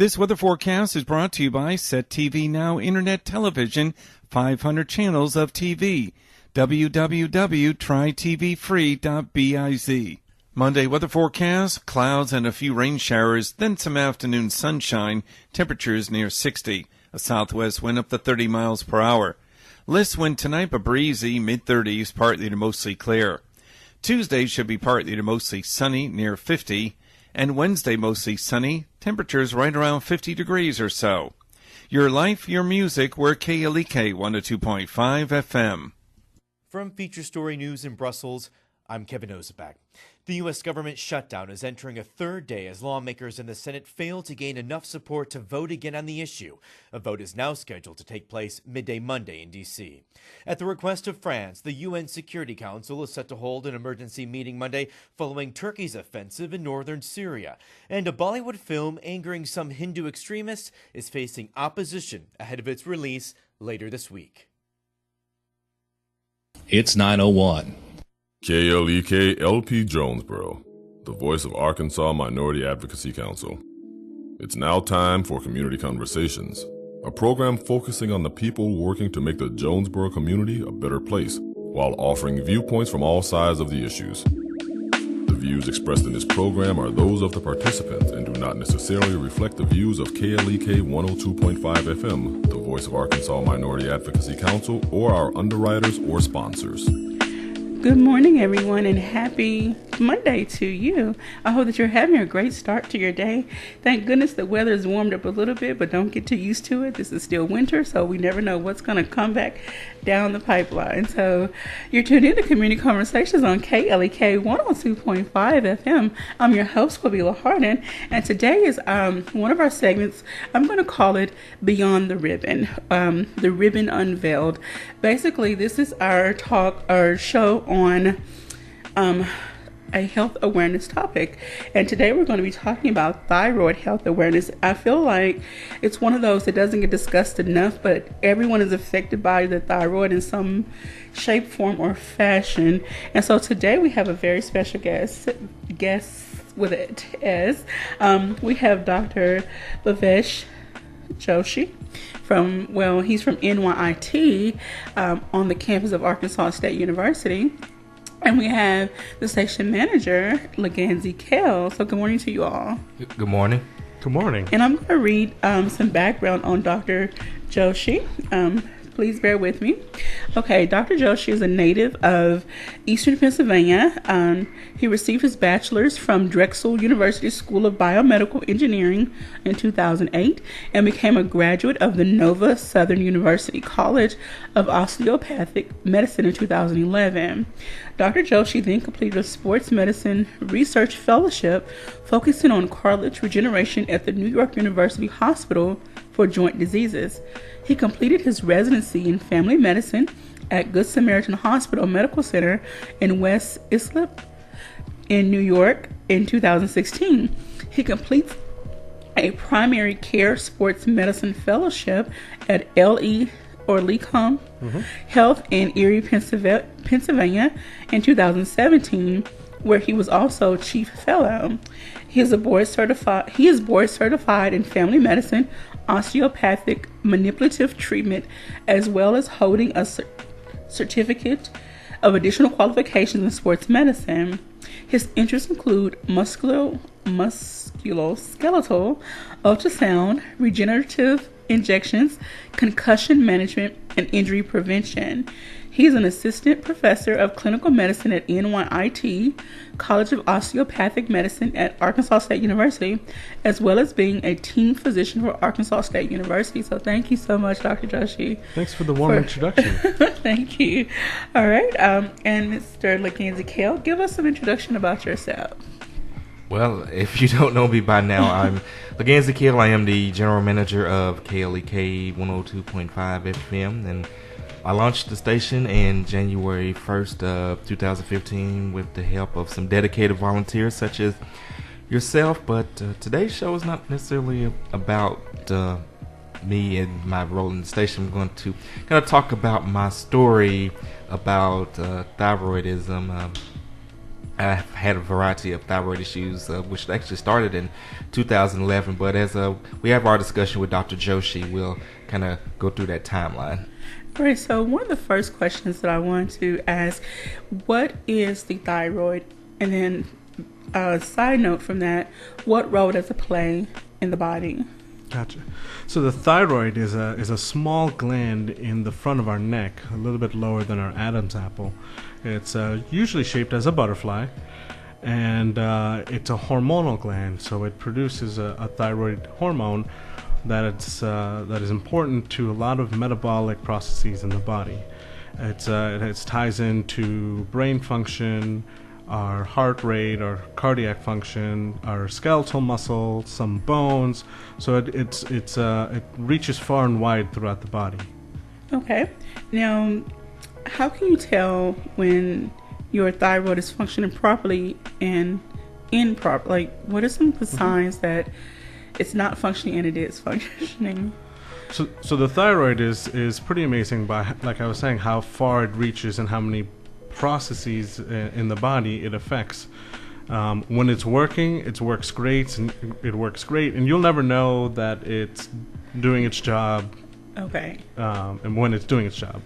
This weather forecast is brought to you by Set TV Now Internet Television, 500 channels of TV. www.trytvfree.biz. Monday weather forecast, clouds and a few rain showers, then some afternoon sunshine, temperatures near 60. A southwest wind up to 30 miles per hour. List wind tonight, but breezy, mid-30s, partly to mostly clear. Tuesday should be partly to mostly sunny, near 50. And Wednesday mostly sunny, temperatures right around 50 degrees or so. Your life, your music, we're Kale 102.5 FM. From Feature Story News in Brussels, I'm Kevin Ozebak. The U.S. government shutdown is entering a third day as lawmakers in the Senate fail to gain enough support to vote again on the issue. A vote is now scheduled to take place midday Monday in D.C. At the request of France, the UN Security Council is set to hold an emergency meeting Monday following Turkey's offensive in northern Syria. And a Bollywood film angering some Hindu extremists is facing opposition ahead of its release later this week. It's 9:01. KLEK LP Jonesboro, the voice of Arkansas Minority Advocacy Council. It's now time for Community Conversations, a program focusing on the people working to make the Jonesboro community a better place, while offering viewpoints from all sides of the issues. The views expressed in this program are those of the participants and do not necessarily reflect the views of KLEK 102.5 FM, the voice of Arkansas Minority Advocacy Council, or our underwriters or sponsors. Good morning, everyone, and happy Monday to you. I hope that you're having a great start to your day. Thank goodness the weather has warmed up a little bit, but don't get too used to it. This is still winter, so we never know what's going to come back down the pipeline. So you're tuned in to Community Conversations on KLEK 102.5 FM. I'm your host, Quabila Harden, and today is one of our segments. I'm going to call it Beyond the Ribbon, the Ribbon Unveiled. Basically, this is our show on a health awareness topic, and today we're going to be talking about thyroid health awareness. I feel like it's one of those that doesn't get discussed enough, but everyone is affected by the thyroid in some shape, form, or fashion. And so today we have a very special guest with it, as we have Dr. Bhavesh Joshi he's from NYIT on the campus of Arkansas State University. And we have the station manager, LaGanzie, Kale. So good morning to you all. Good morning. Good morning. And I'm going to read some background on Dr. Joshi. Please bear with me. Okay, Dr. Joshi is a native of Eastern Pennsylvania. He received his bachelor's from Drexel University School of Biomedical Engineering in 2008 and became a graduate of the Nova Southern University College of Osteopathic Medicine in 2011. Dr. Joshi then completed a sports medicine research fellowship focusing on cartilage regeneration at the New York University Hospital for Joint Diseases. He completed his residency in family medicine at Good Samaritan Hospital Medical Center in West Islip in New York in 2016. He completes a primary care sports medicine fellowship at LeCombe Health in Erie, Pennsylvania in 2017, where he was also chief fellow. He is board certified in family medicine, osteopathic manipulative treatment, as well as holding a certificate of additional qualifications in sports medicine. His interests include musculoskeletal ultrasound, regenerative injections, concussion management, and injury prevention. He is an assistant professor of clinical medicine at NYIT, College of Osteopathic Medicine at Arkansas State University, as well as being a team physician for Arkansas State University. So thank you so much, Dr. Joshi. Thanks for the warm introduction. Thank you. All right. And Mr. LaGanzie, Kale, give us some introduction about yourself. Well, if you don't know me by now, I'm LaGanzie Kale. I am the general manager of KLEK 102.5 FM, and I launched the station in January 1st of 2015 with the help of some dedicated volunteers such as yourself. But today's show is not necessarily about me and my role in the station. I'm going to kind of talk about my story about thyroidism. I've had a variety of thyroid issues, which actually started in 2011. But as we have our discussion with Dr. Joshi, we'll kind of go through that timeline. All right, so one of the first questions that I want to ask, what is the thyroid? And then a side note from that, what role does it play in the body? Gotcha. So the thyroid is a small gland in the front of our neck, a little bit lower than our Adam's apple. It's usually shaped as a butterfly, and it's a hormonal gland. So it produces a thyroid hormone that is important to a lot of metabolic processes in the body. It ties into brain function, our heart rate, our cardiac function, our skeletal muscle, some bones. So it reaches far and wide throughout the body. Okay. Now, how can you tell when your thyroid is functioning properly and improper? Like, what are some of the signs that it's not functioning and it is functioning? So the thyroid is pretty amazing by, like I was saying, how far it reaches and how many processes in the body it affects. When it's working, it works great, and you'll never know that it's doing its job. Okay. And when it's doing its job.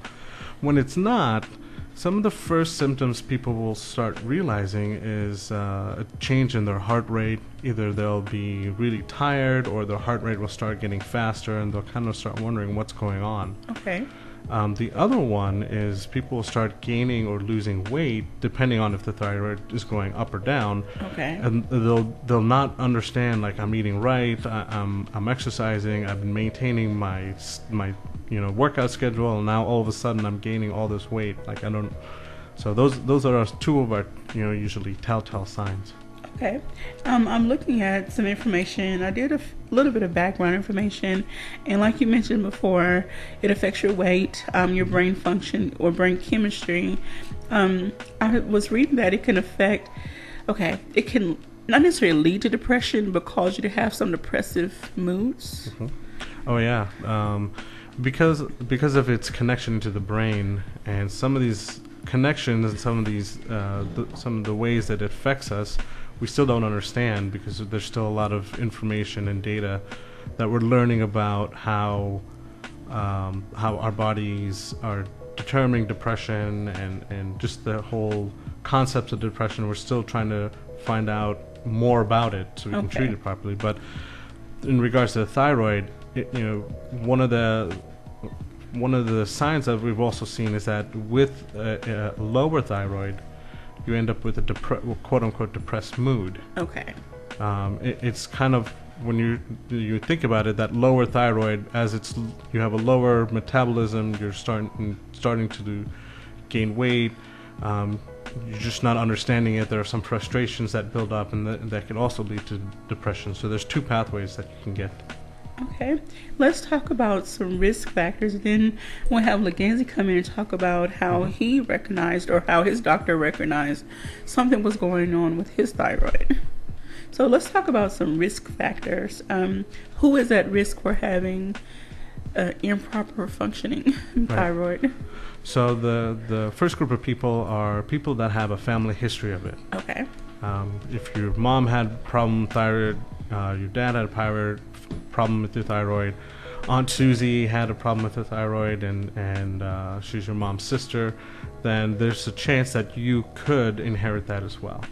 When it's not, some of the first symptoms people will start realizing is a change in their heart rate. Either they'll be really tired, or their heart rate will start getting faster, and they'll kind of start wondering what's going on. Okay. The other one is people will start gaining or losing weight depending on if the thyroid is going up or down. Okay. And they'll not understand, like, I'm eating right, I'm exercising, I've been maintaining my workout schedule, and now all of a sudden I'm gaining all this weight. Like, I don't. So those are two of our usually telltale signs. Okay. I'm looking at some information. I did a little bit of background information, and like you mentioned before, it affects your weight, your brain function or brain chemistry. I was reading that it can affect, it can not necessarily lead to depression, but cause you to have some depressive moods. Mm-hmm. Oh yeah, because of its connection to the brain, and some of these connections and some of the ways that it affects us, we still don't understand, because there's still a lot of information and data that we're learning about how our bodies are determining depression and just the whole concept of depression. We're still trying to find out more about it so we can treat it properly. But in regards to the thyroid, one of the signs that we've also seen is that with a lower thyroid, you end up with a quote-unquote depressed mood. Okay. It's kind of, when you think about it, that lower thyroid, as you have a lower metabolism, you're starting to gain weight. You're just not understanding it. There are some frustrations that build up, and that can also lead to depression. So there's two pathways that you can get. Okay, let's talk about some risk factors. Then we'll have LaGanzie come in and talk about how he recognized, or how his doctor recognized, something was going on with his thyroid. So let's talk about some risk factors. Who is at risk for having improper functioning thyroid? Right. So the first group of people are people that have a family history of it. Okay. If your mom had problem with thyroid, your dad had a problem with your thyroid, Aunt Susie had a problem with her thyroid, and she's your mom's sister, then there's a chance that you could inherit that as well.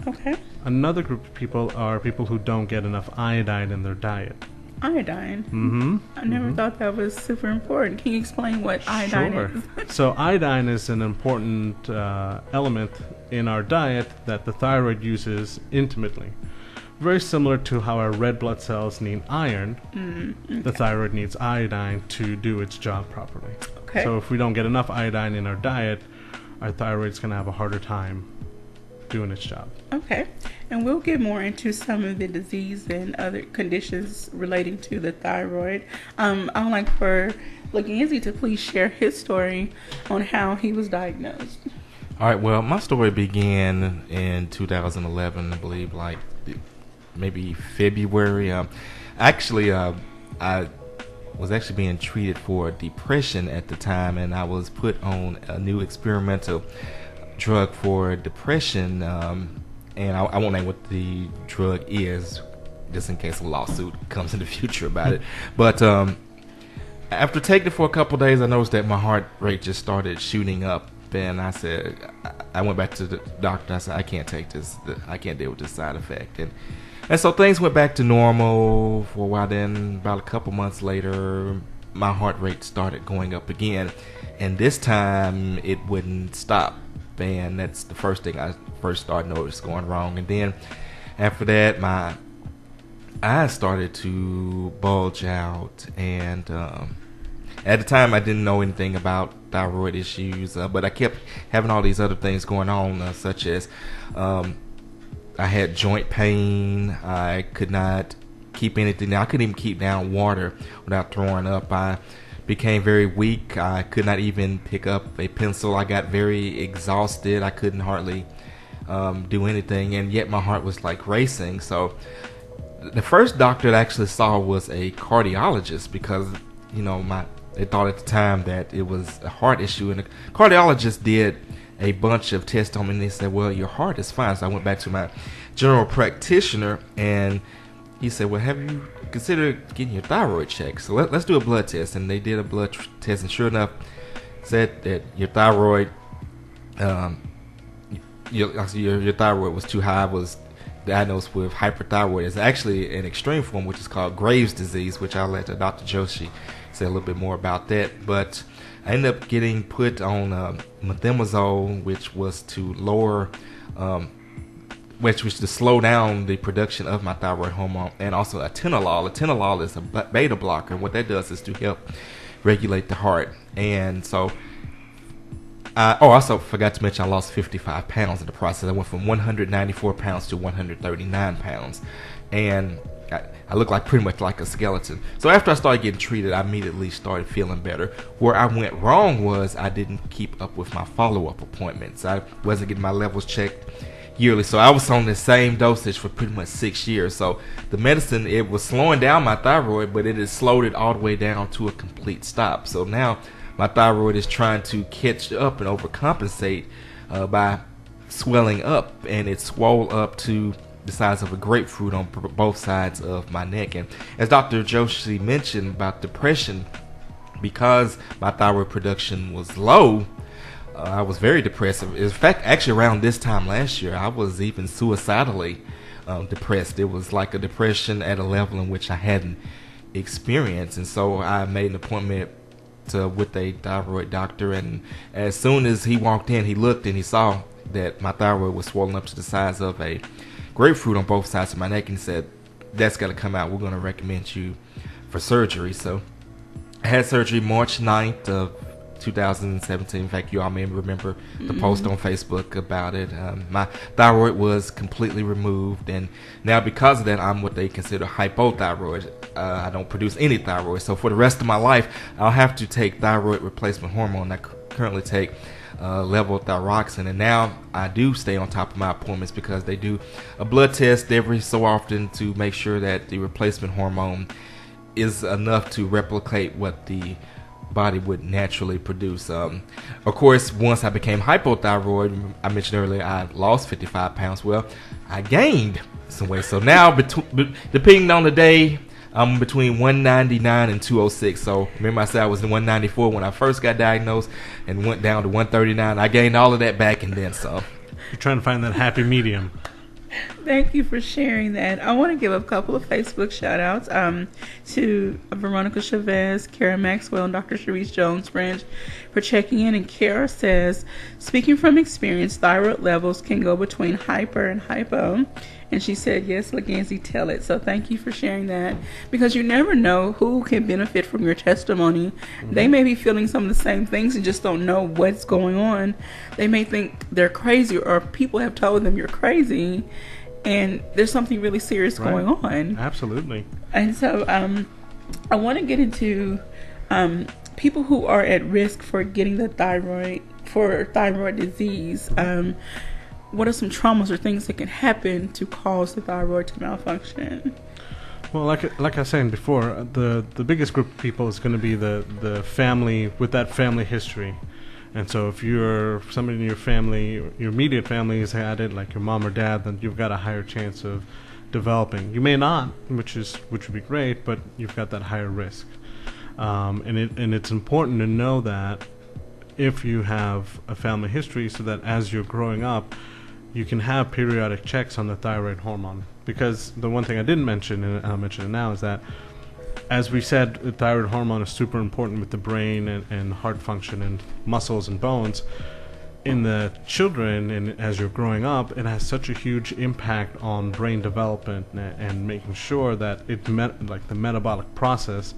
Okay. Another group of people are people who don't get enough iodine in their diet. Iodine? Mm-hmm. I never thought that was super important. Can you explain what iodine is? So iodine is an important element in our diet that the thyroid uses intimately. Very similar to how our red blood cells need iron, the thyroid needs iodine to do its job properly. Okay. So if we don't get enough iodine in our diet, our thyroid's going to have a harder time doing its job. Okay. And we'll get more into some of the disease and other conditions relating to the thyroid. I'd like for LaGanzie to please share his story on how he was diagnosed. All right. Well, my story began in 2011, I believe, like maybe February. I was actually being treated for depression at the time, and I was put on a new experimental drug for depression, and I won't name what the drug is, just in case a lawsuit comes in the future about it. But after taking it for a couple of days, I noticed that my heart rate just started shooting up, and I went back to the doctor. I said, I can't take this. I can't deal with this side effect. And so things went back to normal for a while. Then about a couple months later, my heart rate started going up again, and this time it wouldn't stop. And that's the first thing I first started noticing going wrong. And then after that, my eyes started to bulge out, and at the time I didn't know anything about thyroid issues, but I kept having all these other things going on, such as I had joint pain. I could not keep anything down. I couldn't even keep down water without throwing up. I became very weak. I could not even pick up a pencil. I got very exhausted. I couldn't hardly do anything, and yet my heart was like racing. So the first doctor that I actually saw was a cardiologist, because they thought at the time that it was a heart issue, and the cardiologist did a bunch of tests on me, and they said, well, your heart is fine. So I went back to my general practitioner, and he said, well, have you considered getting your thyroid checked? So let's do a blood test. And they did a blood test, and sure enough, said that your thyroid, your thyroid was too high. Was diagnosed with hyperthyroid. It's actually an extreme form, which is called Graves' disease, which I'll let Dr. Joshi say a little bit more about that. But I ended up getting put on methimazole, which was to lower, which was to slow down the production of my thyroid hormone, and also atenolol. Atenolol is a beta blocker, and what that does is to help regulate the heart. And so, I also forgot to mention I lost 55 pounds in the process. I went from 194 pounds to 139 pounds, and I look like pretty much like a skeleton. So after I started getting treated, I immediately started feeling better. Where I went wrong was I didn't keep up with my follow-up appointments. I wasn't getting my levels checked yearly, so I was on the same dosage for pretty much 6 years. So the medicine, it was slowing down my thyroid, but it has slowed it all the way down to a complete stop. So now my thyroid is trying to catch up and overcompensate by swelling up, and it swole up to the size of a grapefruit on both sides of my neck. And as Dr. Joshi mentioned about depression, because my thyroid production was low, I was very depressed. In fact, actually around this time last year, I was even suicidally depressed. It was like a depression at a level in which I hadn't experienced. And so I made an appointment with a thyroid doctor, and as soon as he walked in, he looked and he saw that my thyroid was swollen up to the size of a grapefruit on both sides of my neck, and said, that's got to come out. We're going to recommend you for surgery. So I had surgery March 9th of 2017. In fact, you all may remember the post on Facebook about it. My thyroid was completely removed, and now because of that, I'm what they consider hypothyroid. I don't produce any thyroid, so for the rest of my life, I'll have to take thyroid replacement hormone. I currently take levothyroxine, and now I do stay on top of my appointments because they do a blood test every so often to make sure that the replacement hormone is enough to replicate what the body would naturally produce. Of course, once I became hypothyroid, I mentioned earlier I lost 55 pounds. Well, I gained some weight. So now, depending on the day, I'm between 199 and 206. So remember I said I was in 194 when I first got diagnosed and went down to 139. I gained all of that back and then some. You're trying to find that happy medium. Thank you for sharing that. I want to give a couple of Facebook shout outs to Veronica Chavez, Kara Maxwell, and Dr. Sharice Jones French for checking in. And Kara says, speaking from experience, thyroid levels can go between hyper and hypo. And she said, yes, LaGanzie, tell it. So thank you for sharing that, because you never know who can benefit from your testimony. Mm-hmm. They may be feeling some of the same things and just don't know what's going on. They may think they're crazy, or people have told them you're crazy, and there's something really serious going on. Absolutely. And so I want to get into people who are at risk for getting the thyroid disease. What are some traumas or things that can happen to cause the thyroid to malfunction? Well, like I was saying before, the biggest group of people is going to be the family with that family history. And so if you're somebody in your family, your immediate family has had it, like your mom or dad, then you've got a higher chance of developing. You may not, which would be great, but you've got that higher risk. And it's important to know that if you have a family history, so that as you're growing up, you can have periodic checks on the thyroid hormone. Because the one thing I didn't mention, and I'll mention it now, is that, as we said, the thyroid hormone is super important with the brain and heart function and muscles and bones. In the children, and as you're growing up, it has such a huge impact on brain development and making sure that like the metabolic process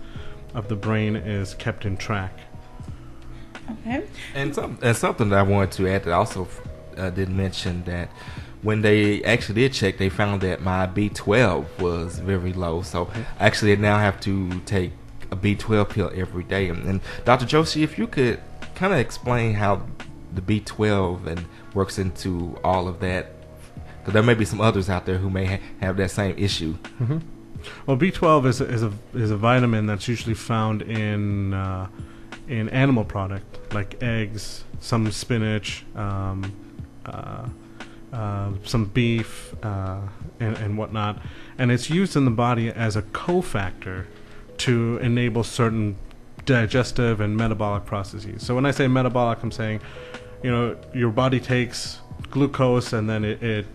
of the brain is kept in track. Okay. And something that I wanted to add that I also didn't mention, that when they actually did check, they found that my B12 was very low. So actually I now have to take a B12 pill every day. And Dr. Joshi, if you could kind of explain how the B12 and works into all of that, because there may be some others out there who may have that same issue. Mm-hmm. Well, B12 is a vitamin that's usually found in animal product, like eggs, some spinach, some beef, and whatnot. And it's used in the body as a cofactor to enable certain digestive and metabolic processes. So when I say metabolic, I'm saying, your body takes glucose and then it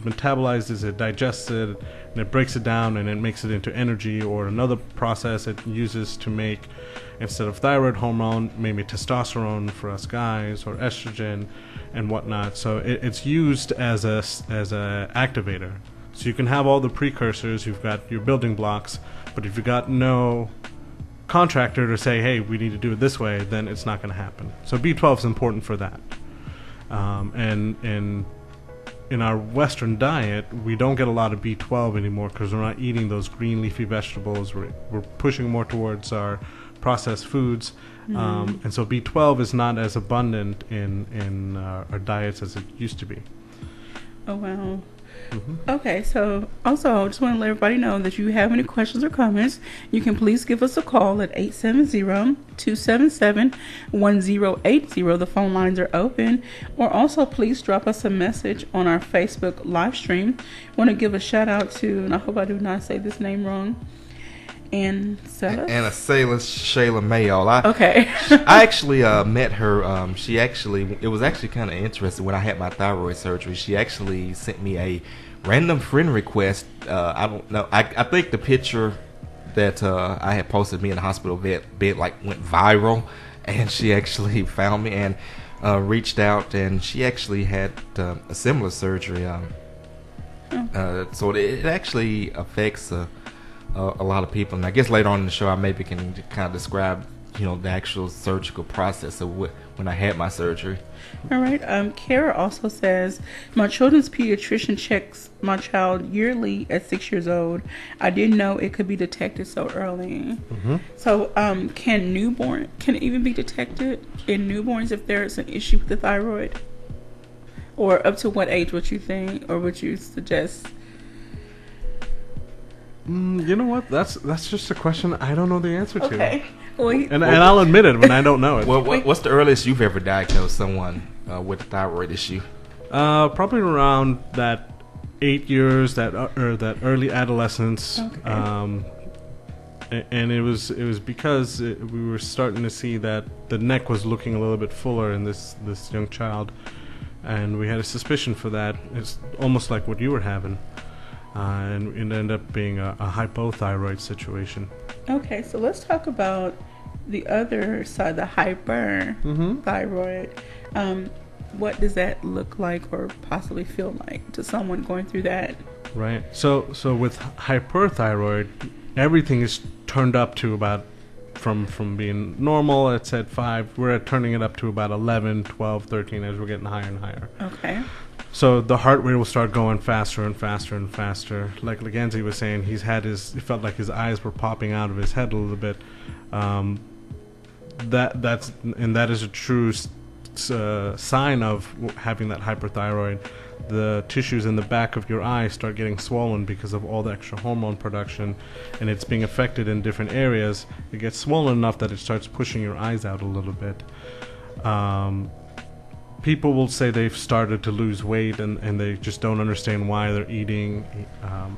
metabolizes it, digests it, and it breaks it down and it makes it into energy, or another process it uses to make, instead of thyroid hormone, maybe testosterone for us guys, or estrogen and whatnot. So it's used as a activator. So you can have all the precursors, you've got your building blocks, but if you've got no contractor to say, hey, we need to do it this way, then it's not going to happen. So B12 is important for that. And in our Western diet, we don't get a lot of B12 anymore because we're not eating those green leafy vegetables. We're pushing more towards our processed foods. And so B12 is not as abundant in our diets as it used to be. Oh, wow. Mm-hmm. Okay, so also I just want to let everybody know that if you have any questions or comments, you can please give us a call at 870-277-1080. The phone lines are open. Or also please drop us a message on our Facebook live stream. I want to give a shout out to, and I hope I do not say this name wrong, Shayla Mayo. Okay. I actually met her. It was actually kind of interesting when I had my thyroid surgery. She actually sent me a random friend request. I don't know. I think the picture that I had posted me in the hospital bed like went viral, and she actually found me and reached out, and she actually had a similar surgery. So it actually affects a lot of people, and I guess later on in the show I maybe can kind of describe, the actual surgical process of when I had my surgery. All right. Kara also says, my children's pediatrician checks my child yearly at 6 years old. I didn't know it could be detected so early. Mm-hmm. So can it even be detected in newborns if there's an issue with the thyroid? Or up to what age would you think, or would you suggest? You know what? That's just a question I don't know the answer to. Okay. And I'll admit it when I don't know it. Well, what's the earliest you've ever diagnosed someone with a thyroid issue? Probably around that 8 years, that early adolescence. Okay. And it was because we were starting to see that the neck was looking a little bit fuller in this young child, and we had a suspicion for that. It's almost like what you were having. And it ended up being a hypothyroid situation. Okay, so let's talk about the other side, the hyperthyroid. What does that look like or possibly feel like to someone going through that? Right. So with hyperthyroid, everything is turned up to about, from being normal, it's at 5, we're turning it up to about 11, 12, 13 as we're getting higher and higher. Okay. So the heart rate will start going faster and faster and faster. Like LaGanzie was saying, it felt like his eyes were popping out of his head a little bit. That is a true sign of having that hyperthyroid. The tissues in the back of your eye start getting swollen because of all the extra hormone production, and it's being affected in different areas. It gets swollen enough that it starts pushing your eyes out a little bit. People will say they've started to lose weight and they just don't understand why they're eating.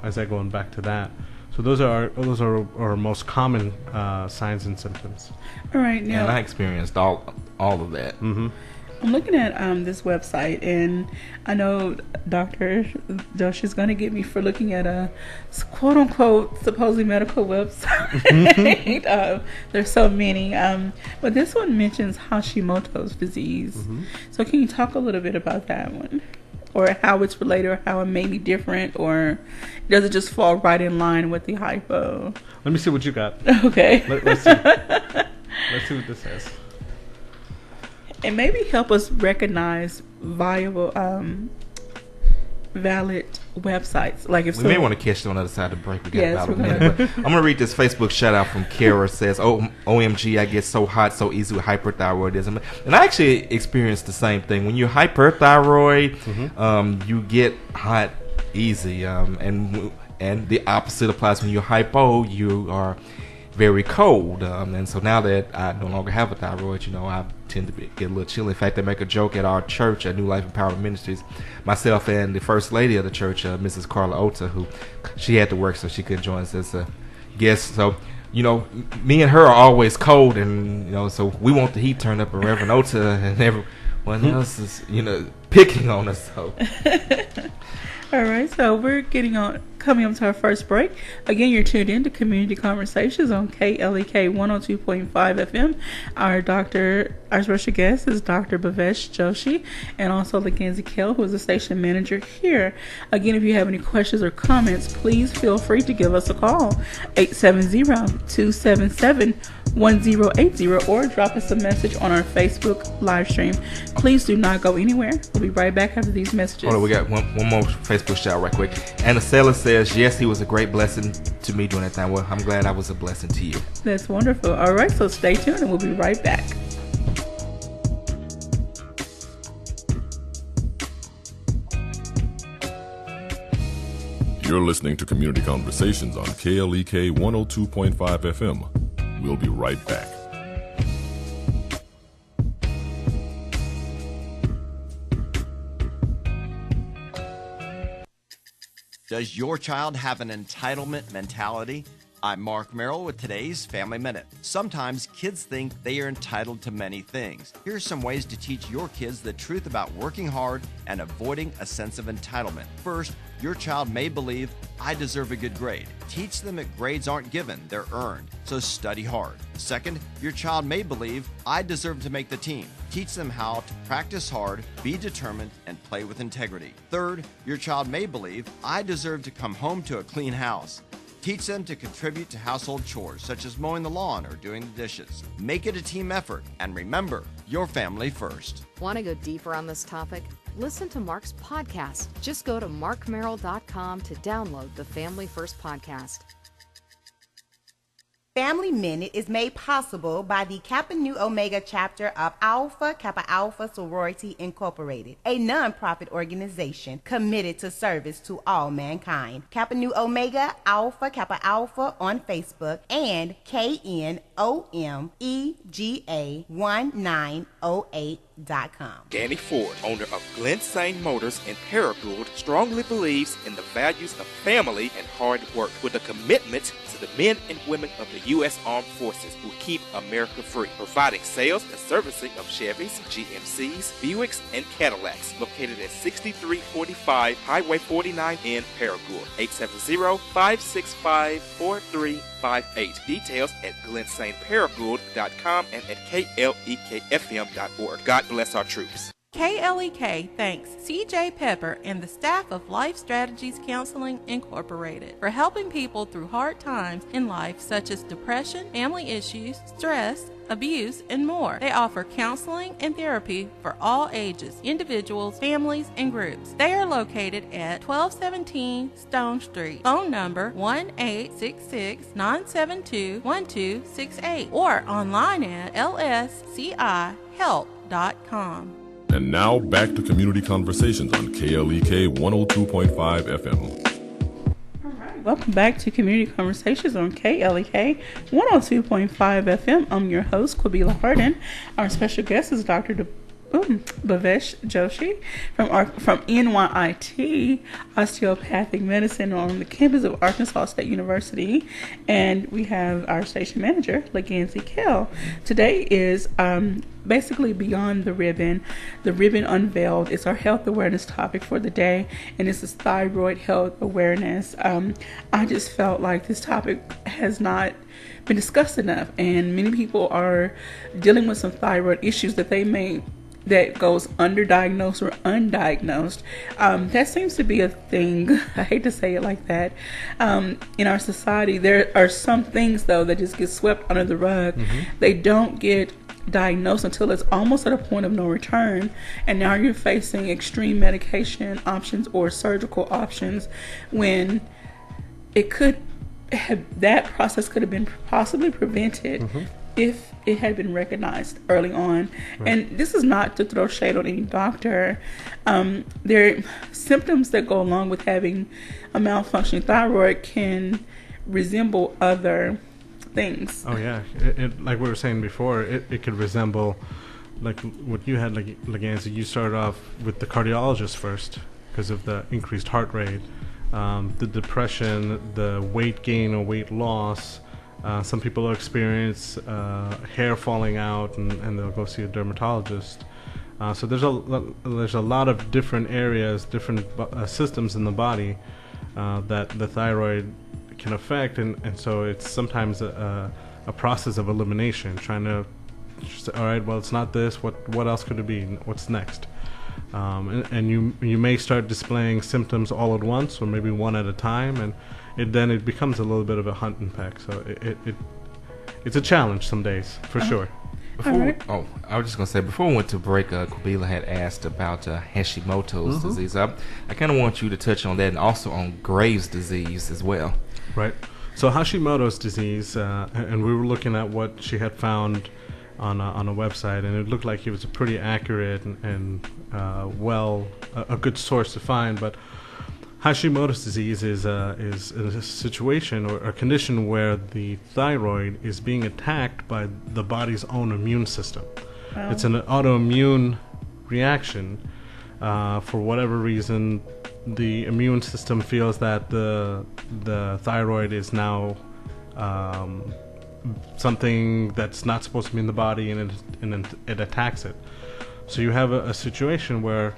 As I go back to that, so those are our most common signs and symptoms. All right, now And I experienced all of that. Mm-hmm. I'm looking at this website, and I know Dr. Josh is going to get me for looking at a quote-unquote supposedly medical website. There's so many. But this one mentions Hashimoto's disease. Mm-hmm. So can you talk a little bit about that one? Or how it's related, or how it may be different, or does it just fall right in line with the hypo? Let me see what you got. Okay. Let's see. Let's see what this says. And maybe help us recognize valid websites. Like if We may want to catch you on the other side of the break. We got Yes, about a we're gonna- minute. But I'm going to read this Facebook shout out from Kara. Says, OMG, I get so hot so easy with hyperthyroidism. And I actually experienced the same thing. When you're hyperthyroid, you get hot easy. And the opposite applies when you're hypo, you are very cold. And so now that I no longer have a thyroid, I tend to get a little chilly. In fact, I make a joke at our church, at New Life Empowerment Ministries. Myself and the first lady of the church, Mrs. Carla Ota, who she had to work, so she couldn't join us as a guest. So, me and her are always cold, and so we want the heat turned up. And Reverend Ota and everyone else is, picking on us. So. All right, so we're coming up to our first break. Again, you're tuned in to Community Conversations on KLEK 102.5 FM. Our special guest is Dr. Bhavesh Joshi, and also LaGanzie Kale, who is the station manager here. Again, if you have any questions or comments, please feel free to give us a call, 870-277-1080, or drop us a message on our Facebook live stream. Please do not go anywhere. We'll be right back after these messages. Hold on, we got one more Facebook shout right quick. Anna Sella says, yes, he was a great blessing to me during that time. Well, I'm glad I was a blessing to you. That's wonderful. All right, so stay tuned and we'll be right back. You're listening to Community Conversations on KLEK 102.5 FM. We'll be right back. Does your child have an entitlement mentality? I'm Mark Merrill with today's Family Minute. Sometimes kids think they are entitled to many things. Here are some ways to teach your kids the truth about working hard and avoiding a sense of entitlement. First, your child may believe, I deserve a good grade. Teach them that grades aren't given, they're earned, so study hard. Second, your child may believe, I deserve to make the team. Teach them how to practice hard, be determined, and play with integrity. Third, your child may believe, I deserve to come home to a clean house. Teach them to contribute to household chores, such as mowing the lawn or doing the dishes. Make it a team effort, and remember, your family first. Want to go deeper on this topic? Listen to Mark's podcast. Just go to markmerrill.com to download the Family First podcast. Family Minute is made possible by the Kappa Nu Omega chapter of Alpha Kappa Alpha Sorority Incorporated, a non-profit organization committed to service to all mankind. Kappa Nu Omega Alpha Kappa Alpha on Facebook and KNOMEGA1908.com. Danny Ford, owner of Glen Saint Motors in Paragould, strongly believes in the values of family and hard work with a commitment to the men and women of the U.S. Armed Forces who keep America free, providing sales and servicing of Chevys, GMCs, Buicks, and Cadillacs, located at 6345 Highway 49 in Paragould. 870-565-4358. Details at glensaintparagould.com and at klekfm.org. God bless our troops. KLEK thanks CJ Pepper and the staff of Life Strategies Counseling Incorporated for helping people through hard times in life such as depression, family issues, stress, abuse, and more. They offer counseling and therapy for all ages, individuals, families, and groups. They are located at 1217 Stone Street. Phone number 1-866-972-1268 or online at lscihelp.com. And now back to Community Conversations on KLEK 102.5 FM. All right. welcome back to Community Conversations on KLEK 102.5 FM. I'm your host, Quabila Harden. Our special guest is Dr. Bhavesh Joshi from NYIT Osteopathic Medicine on the campus of Arkansas State University, and we have our station manager, LaGanzie Kale. Today is basically Beyond the Ribbon. The ribbon unveiled is our health awareness topic for the day, and this is thyroid health awareness. I just felt like this topic has not been discussed enough, and many people are dealing with some thyroid issues that goes underdiagnosed or undiagnosed. That seems to be a thing. I hate to say it like that. In our society, there are some things, though, that just get swept under the rug. Mm-hmm. They don't get diagnosed until it's almost at a point of no return, and now you're facing extreme medication options or surgical options when it could have, that process could have been possibly prevented. Mm-hmm. If it had been recognized early on. Right. And this is not to throw shade on any doctor. There are symptoms that go along with having a malfunctioning thyroid can resemble other things. Oh yeah, it like we were saying before, it could resemble like what you had, like LaGanzie. You started off with the cardiologist first because of the increased heart rate, the depression, the weight gain or weight loss. Some people will experience hair falling out, and they'll go see a dermatologist. So there's a lot of different areas, different systems in the body that the thyroid can affect, and so it's sometimes a process of elimination, trying to say, all right, well, it's not this. What else could it be? What's next? And you may start displaying symptoms all at once, or maybe one at a time, and then it becomes a little bit of a hunt and peck. So it's a challenge some days, for sure. I was just going to say, before we went to break, Quabila had asked about Hashimoto's disease. I kind of want you to touch on that, and also on Graves' disease as well. Right. So Hashimoto's disease, and we were looking at what she had found on a website, and it looked like it was a pretty accurate and a good source to find. But Hashimoto's disease is a situation or a condition where the thyroid is being attacked by the body's own immune system. Wow. It's an autoimmune reaction. For whatever reason, the immune system feels that the thyroid is now something that's not supposed to be in the body, and it attacks it. So you have a situation where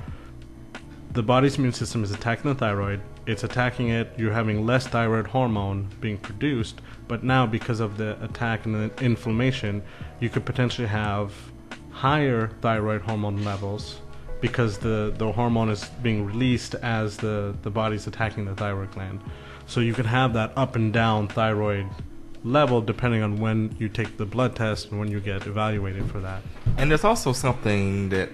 the body's immune system is attacking the thyroid, it's attacking it, you're having less thyroid hormone being produced, but now because of the attack and the inflammation, you could potentially have higher thyroid hormone levels because the hormone is being released as the body's attacking the thyroid gland. So you can have that up and down thyroid level depending on when you take the blood test and when you get evaluated for that. And there's also something that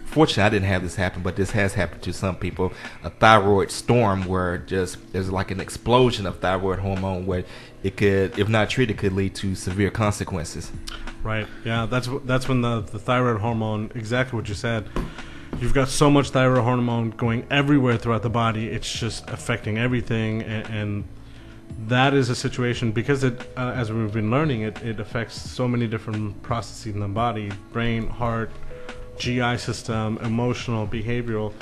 fortunately, I didn't have this happen, but this has happened to some people. A thyroid storm, where there's like an explosion of thyroid hormone, where it could, if not treated, could lead to severe consequences. Right. Yeah. That's when the thyroid hormone, exactly what you said. You've got so much thyroid hormone going everywhere throughout the body. It's just affecting everything, and that is a situation because it, as we've been learning, it affects so many different processes in the body: brain, heart, GI system, emotional, behavioral.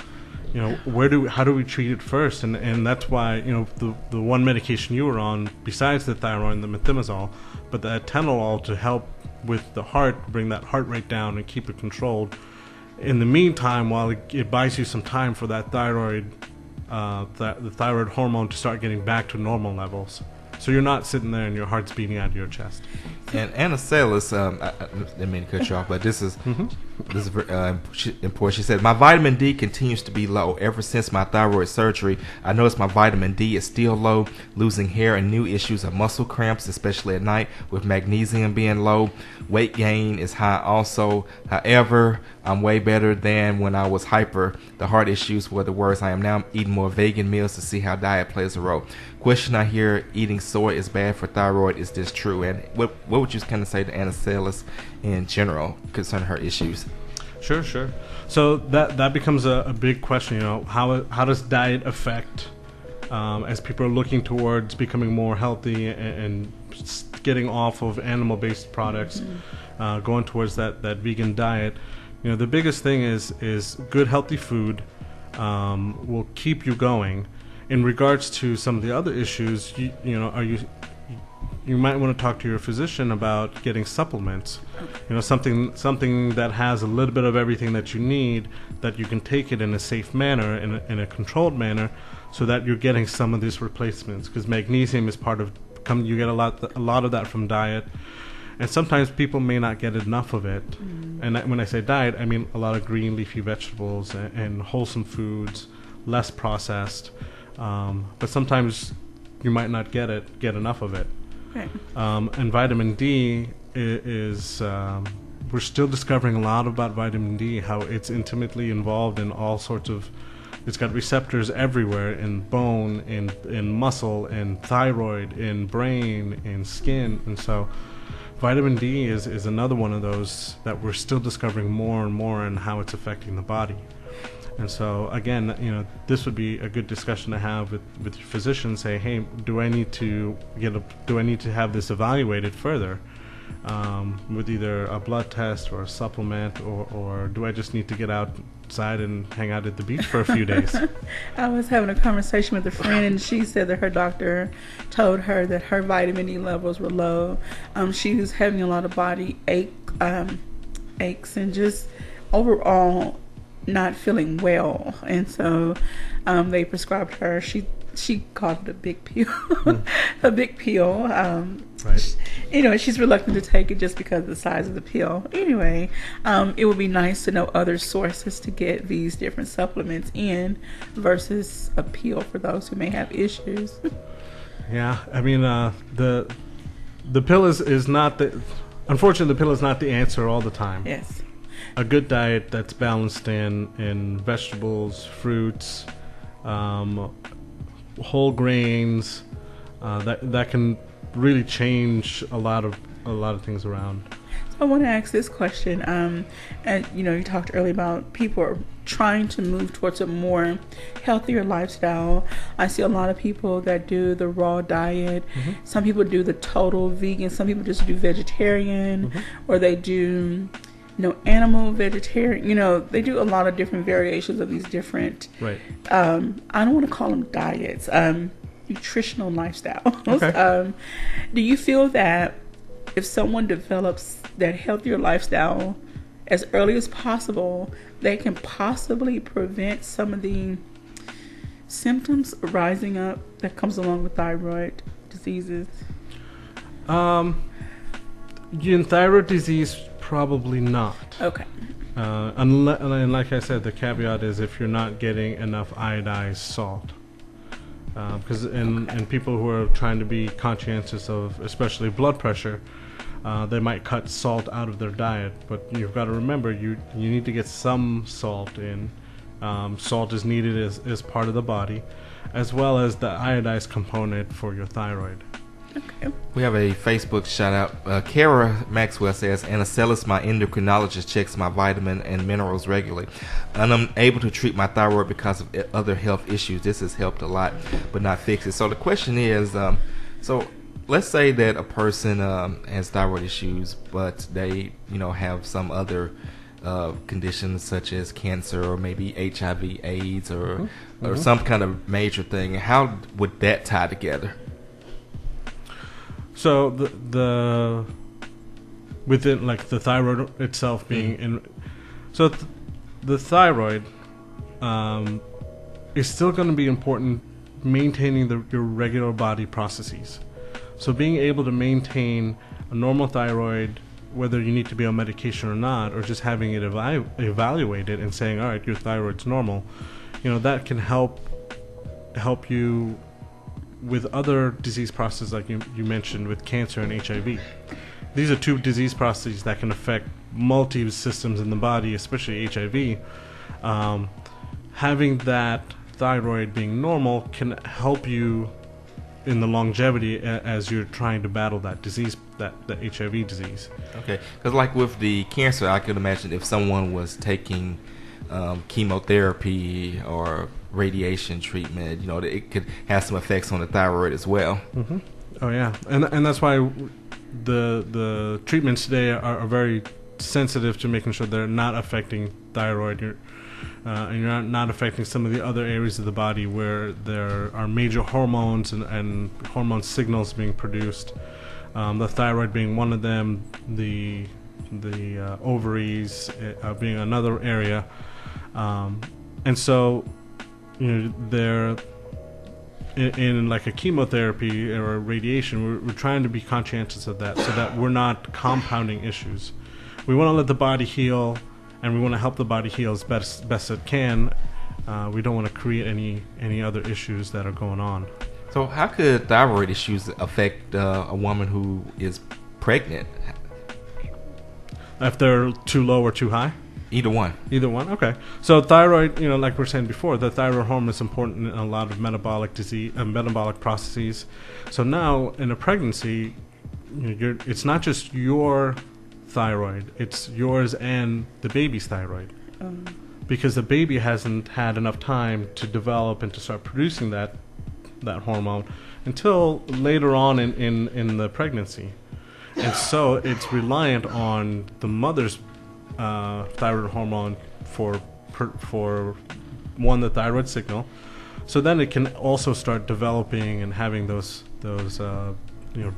How do we treat it first? And that's why, the one medication you were on, besides the thyroid and the methimazole, but the atenolol to help with the heart, bring that heart rate down and keep it controlled. In the meantime, while it buys you some time for that thyroid, the thyroid hormone to start getting back to normal levels. So you're not sitting there and your heart's beating out of your chest. And Anna Salas, I didn't mean to cut you off, but this is very important. She said, my vitamin D continues to be low. Ever since my thyroid surgery, I noticed my vitamin D is still low, losing hair and new issues of muscle cramps, especially at night, with magnesium being low. Weight gain is high also. However, I'm way better than when I was hyper. The heart issues were the worst. I am now eating more vegan meals to see how diet plays a role. Question I hear, eating soy is bad for thyroid. Is this true? And what would you kind of say to Anna Salas in general concerning her issues? Sure. So that becomes a big question. How does diet affect as people are looking towards becoming more healthy and getting off of animal-based products, going towards that vegan diet. The biggest thing is good healthy food will keep you going. In regards to some of the other issues, you might want to talk to your physician about getting supplements. Something that has a little bit of everything that you need, that you can take it in a safe manner, in a controlled manner, so that you're getting some of these replacements. Because magnesium is part of, you get a lot of that from diet, and sometimes people may not get enough of it. And when I say diet, I mean a lot of green leafy vegetables and wholesome foods, less processed. But sometimes you might not get enough of it. Right. And vitamin D is we're still discovering a lot about vitamin D, how it's intimately involved in all sorts of, it's got receptors everywhere, in bone, in muscle, in thyroid, in brain, in skin. And so vitamin D is another one of those that we're still discovering more and more, and how it's affecting the body. And so again, this would be a good discussion to have with your physician. Say, hey, do I need to have this evaluated further, with either a blood test or a supplement, or do I just need to get outside and hang out at the beach for a few days? I was having a conversation with a friend, and she said that her doctor told her that her vitamin D levels were low. She was having a lot of body aches, and just overall not feeling well, and so they prescribed her. She called it a big pill, a big pill. Right. She's reluctant to take it just because of the size of the pill. Anyway, it would be nice to know other sources to get these different supplements in versus a pill for those who may have issues. Yeah, I mean, the pill is not the. Unfortunately, the pill is not the answer all the time. Yes. A good diet that's balanced in vegetables, fruits, whole grains, that can really change a lot of things around. So I want to ask this question. And you talked earlier about people are trying to move towards a more healthier lifestyle. I see a lot of people that do the raw diet. Mm-hmm. Some people do the total vegan. Some people just do vegetarian, or they do animal, vegetarian. They do a lot of different variations of these different. Right. I don't want to call them diets. Nutritional lifestyles. Okay. Do you feel that if someone develops that healthier lifestyle as early as possible, they can possibly prevent some of the symptoms rising up that comes along with thyroid diseases? In thyroid disease, probably not. Okay. And like I said, the caveat is if you're not getting enough iodized salt. Because in people who are trying to be conscientious of especially blood pressure, they might cut salt out of their diet. But you've got to remember, you need to get some salt in. Salt is needed as part of the body, as well as the iodized component for your thyroid. Okay. We have a Facebook shout out. Kara Maxwell says, Anacellus, my endocrinologist, checks my vitamin and minerals regularly. And I'm able to treat my thyroid because of other health issues. This has helped a lot, but not fix it. So the question is, so let's say that a person has thyroid issues, but they have some other conditions such as cancer or maybe HIV, AIDS, or some kind of major thing. How would that tie together? So the within like the thyroid itself being in, so the thyroid is still going to be important, maintaining your regular body processes. So being able to maintain a normal thyroid, whether you need to be on medication or not, or just having it evaluated and saying, all right, your thyroid's normal, that can help you with other disease processes like you mentioned with cancer and HIV. These are two disease processes that can affect multi-systems in the body, especially HIV. Having that thyroid being normal can help you in the longevity as you're trying to battle that disease, that HIV disease. Okay, because like with the cancer, I could imagine if someone was taking chemotherapy or radiation treatment, it could have some effects on the thyroid as well. Mm-hmm. Oh yeah, and that's why the treatments today are very sensitive to making sure they're not affecting thyroid. And you're not affecting some of the other areas of the body where there are major hormones and hormone signals being produced. The thyroid being one of them, the ovaries being another area, and so they're in like a chemotherapy or a radiation. We're trying to be conscientious of that so that we're not compounding issues. We want to let the body heal, and we want to help the body heal as best it can. We don't want to create any other issues that are going on. So how could thyroid issues affect a woman who is pregnant? If they're too low or too high? Either one. Either one, okay. So thyroid, like we were saying before, the thyroid hormone is important in a lot of metabolic disease, metabolic processes. So now in a pregnancy, it's not just your thyroid, it's yours and the baby's thyroid. Because the baby hasn't had enough time to develop and to start producing that hormone until later on in the pregnancy. And so it's reliant on the mother's thyroid hormone for one, the thyroid signal. So then it can also start developing and having those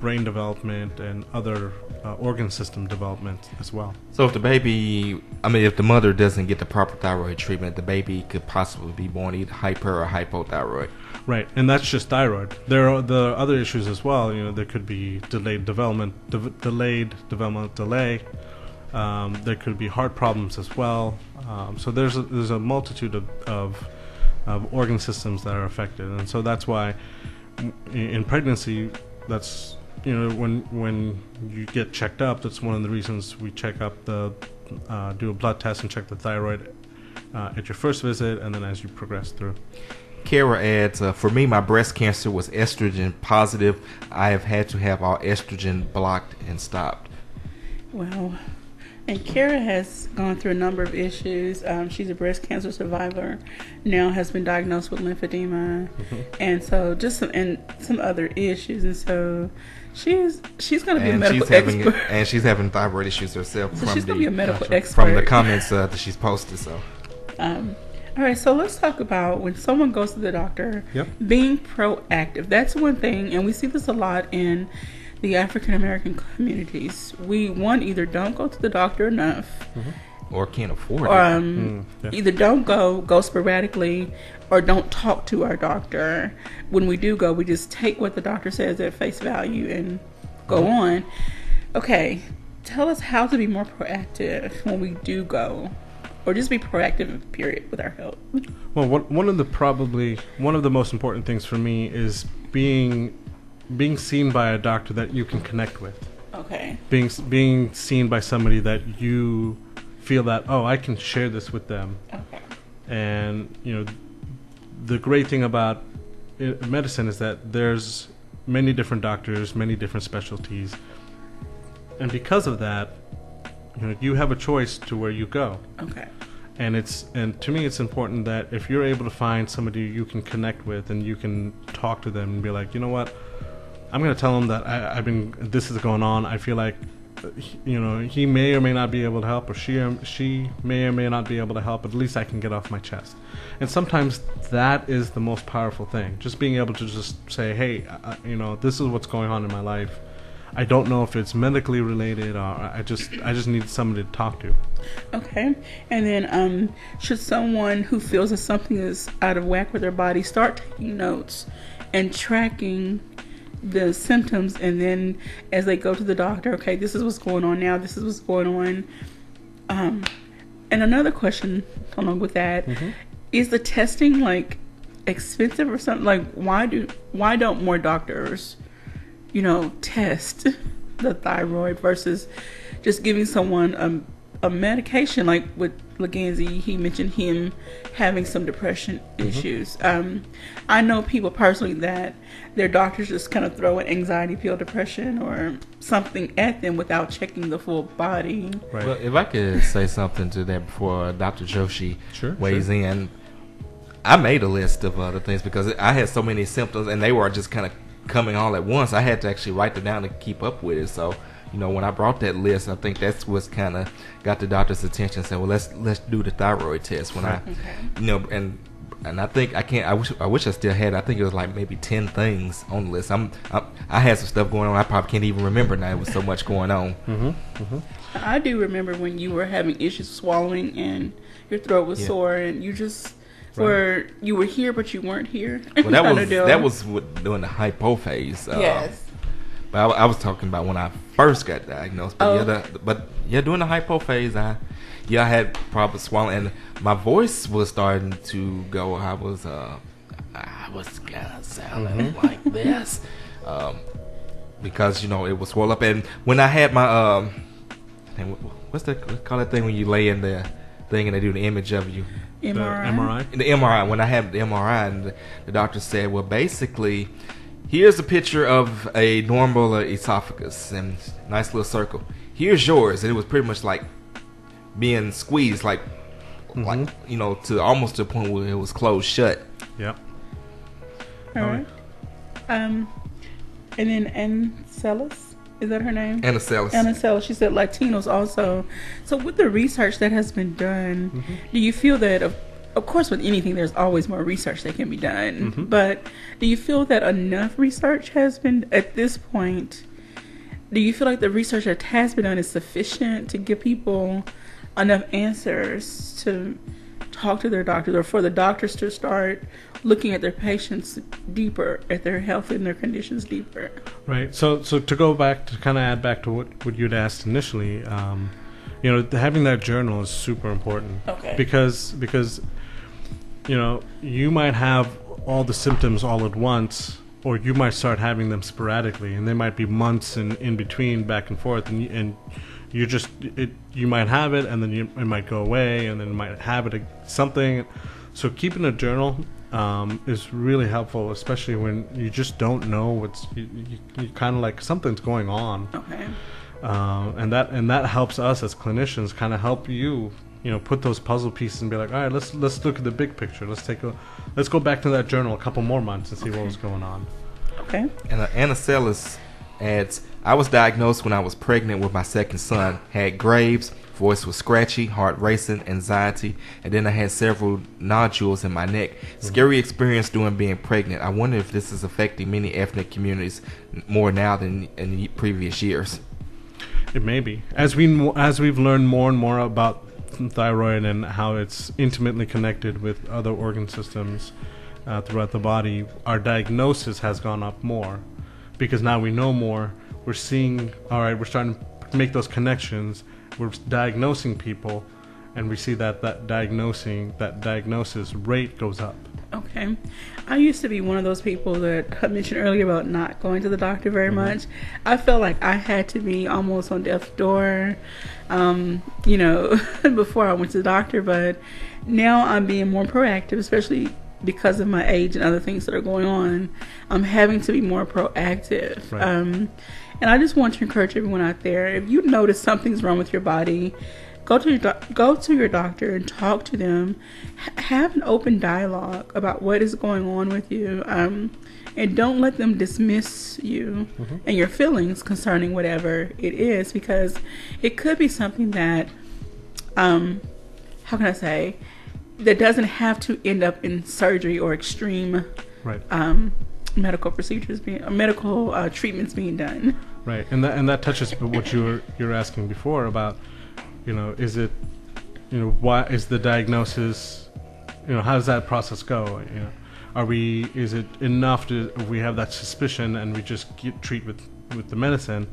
brain development and other organ system development as well. So if the mother doesn't get the proper thyroid treatment, the baby could possibly be born either hyper or hypothyroid. Right, and that's just thyroid. There are the other issues as well. There could be delayed development delay. There could be heart problems as well. So there's a multitude of organ systems that are affected, and so that's why in pregnancy, that's when you get checked up, that's one of the reasons we check up do a blood test and check the thyroid at your first visit, and then as you progress through. Kara adds, for me, my breast cancer was estrogen positive. I have had to have all estrogen blocked and stopped. Wow. And Kara has gone through a number of issues. She's a breast cancer survivor, now has been diagnosed with lymphedema, and so some other issues. And so she's going to be a medical expert. And she's having thyroid issues herself. So she's going to be a medical expert. From the comments that she's posted. So. All right, so let's talk about when someone goes to the doctor, being proactive. That's one thing, and we see this a lot in the African American communities. We either don't go to the doctor enough, or can't afford it. Either don't go sporadically, or don't talk to our doctor. When we do go, we just take what the doctor says at face value and go on. Okay, tell us how to be more proactive when we do go, or just be proactive, period, with our health. Well, one of the most important things for me is being seen by a doctor that you can connect with. Okay. Being seen by somebody that you feel that, I can share this with them. Okay. And the great thing about medicine is that there's many different doctors, many different specialties, and because of that, you have a choice to where you go. Okay. And to me, it's important that if you're able to find somebody you can connect with and you can talk to them and be like, you know what, I'm going to tell them that this is going on. I feel like, he may or may not be able to help, or she may or may not be able to help, but at least I can get off my chest. And sometimes that is the most powerful thing. Just being able to just say, hey, this is what's going on in my life. I don't know if it's medically related, or I just need somebody to talk to. Okay. And then should someone who feels that something is out of whack with their body start taking notes and tracking the symptoms, and then as they go to the doctor, okay, this is what's going on now, this is what's going on. And another question along with that, is the testing expensive or something? Why don't more doctors test the thyroid versus just giving someone a medication, like with LaGanzie, he mentioned him having some depression issues. I know people personally that their doctors just kind of throw an anxiety pill, depression, or something at them without checking the full body. Right. Well, if I could say something to that before Dr. Joshi weighs in, I made a list of other things because I had so many symptoms and they were just kind of coming all at once. I had to actually write them down to keep up with it. So, when I brought that list, I think that's what's kind of got the doctor's attention. Said, well, let's do the thyroid test. When and I think I can't. I wish I still had. I think it was like maybe 10 things on the list. I had some stuff going on. I probably can't even remember now. There was so much going on. I do remember when you were having issues swallowing and your throat was sore, and you just were here but you weren't here. Well, that was during the hypo phase. Yes. But I was talking about when I first got diagnosed. But during the hypo phase, I had problems swallowing, and my voice was starting to go. I was kind of sounding like this, because it was swollen up. And when I had my what's call that thing when you lay in the thing and they do the image of you? MRI. The MRI. When I had the MRI, and the doctor said, well, basically, here's a picture of a normal esophagus and nice little circle. Here's yours, and it was pretty much like being squeezed, like to almost to the point where it was closed shut. Yep. All right. And then Ancelis, is that her name? Ancelis. She said Latinos also. So with the research that has been done, do you feel that, of course, with anything, there's always more research that can be done. But do you feel that enough research has been, at this point, do you feel like the research that has been done is sufficient to give people enough answers to talk to their doctors, or for the doctors to start looking at their patients deeper, at their health and their conditions deeper? Right. So to go back, to kind of add back to what you'd asked initially, having that journal is super important. Okay. Because you might have all the symptoms all at once, or you might start having them sporadically, and there might be months in between, back and forth, and you might have it, and then it might go away, and then you might have it something. So keeping a journal is really helpful, especially when you just don't know you kind of like something's going on. Okay. And that helps us as clinicians kind of help you put those puzzle pieces and be like, all right, let's look at the big picture. Let's go back to that journal a couple more months and see what was going on. Okay. And Ancelis adds, I was diagnosed when I was pregnant with my second son. Had Graves, voice was scratchy, heart racing, anxiety, and then I had several nodules in my neck. Scary experience during being pregnant. I wonder if this is affecting many ethnic communities more now than in previous years. It may be. As we've learned more and more about thyroid and how it's intimately connected with other organ systems throughout the body, our diagnosis has gone up more, because now we know more. We're seeing, all right, we're starting to make those connections. We're diagnosing people, and we see that diagnosis rate goes up. Okay. I used to be one of those people that I mentioned earlier about not going to the doctor very much. I felt like I had to be almost on death's door, before I went to the doctor. But now I'm being more proactive, especially because of my age and other things that are going on. I'm having to be more proactive. Right. And I just want to encourage everyone out there, if you notice something's wrong with your body, go to your doctor and talk to them. Have an open dialogue about what is going on with you, and don't let them dismiss you and your feelings concerning whatever it is, because it could be something that, how can I say, that doesn't have to end up in surgery or extreme medical procedures medical treatments being done. Right, and that touches what you were asking before about, is it, why is the diagnosis, how does that process go? Is it enough to, we have that suspicion and we just treat with the medicine,